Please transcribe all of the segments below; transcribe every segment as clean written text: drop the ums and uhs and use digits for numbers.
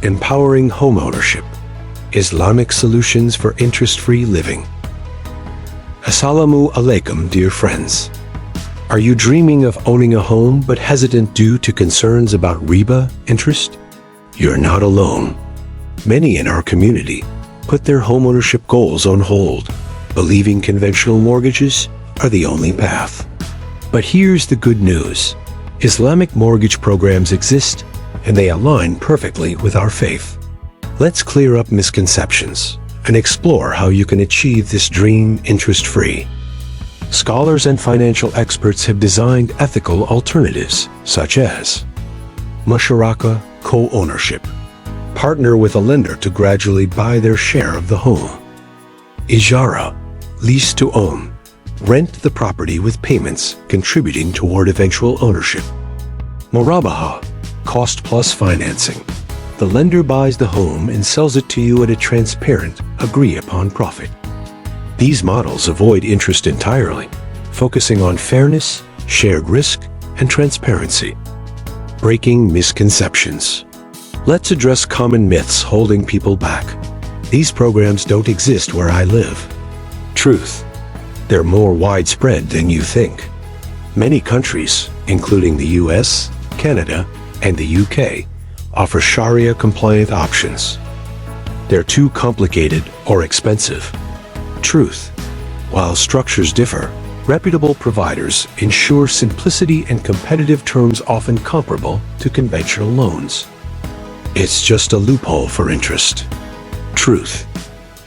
Empowering Homeownership, Islamic Solutions for Interest-Free Living. Assalamu Alaikum, dear friends. Are you dreaming of owning a home but hesitant due to concerns about riba, interest? You're not alone. Many in our community put their homeownership goals on hold, believing conventional mortgages are the only path. But here's the good news. Islamic mortgage programs exist, and they align perfectly with our faith. Let's clear up misconceptions and explore how you can achieve this dream interest-free. Scholars and financial experts have designed ethical alternatives, such as Musharaka co-ownership. Partner with a lender to gradually buy their share of the home. Ijara, lease to own. Rent the property with payments contributing toward eventual ownership. Murabaha, cost plus financing. The lender buys the home and sells it to you at a transparent, agreed-upon profit. These models avoid interest entirely, focusing on fairness, shared risk, and transparency. Breaking misconceptions. Let's address common myths holding people back. These programs don't exist where I live. Truth. They're more widespread than you think. Many countries, including the US, Canada, and the UK, offer Sharia-compliant options. They're too complicated or expensive. Truth. While structures differ, reputable providers ensure simplicity and competitive terms often comparable to conventional loans. It's just a loophole for interest. Truth.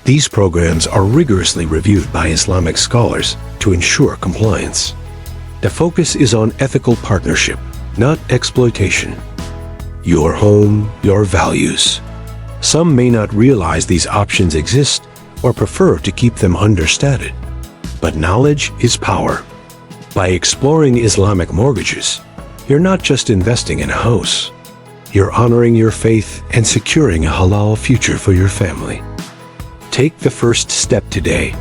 These programs are rigorously reviewed by Islamic scholars to ensure compliance. The focus is on ethical partnership, not exploitation. Your home, your values. Some may not realize these options exist or prefer to keep them understated. But knowledge is power. By exploring Islamic mortgages, you're not just investing in a house. You're honoring your faith and securing a halal future for your family. Take the first step today.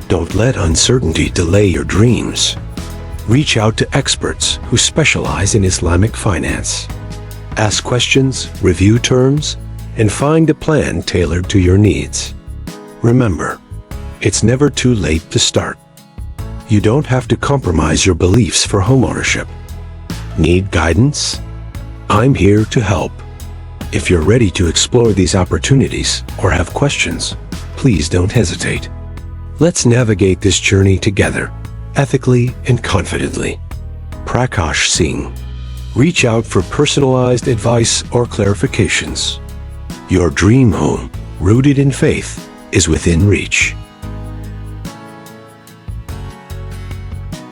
Don't let uncertainty delay your dreams. Reach out to experts who specialize in Islamic finance. Ask questions, review terms, and find a plan tailored to your needs. Remember, it's never too late to start. You don't have to compromise your beliefs for homeownership. Need guidance? I'm here to help. If you're ready to explore these opportunities or have questions, please don't hesitate. Let's navigate this journey together, ethically and confidently. Prakash Singh. Reach out for personalized advice or clarifications. Your dream home, rooted in faith, is within reach.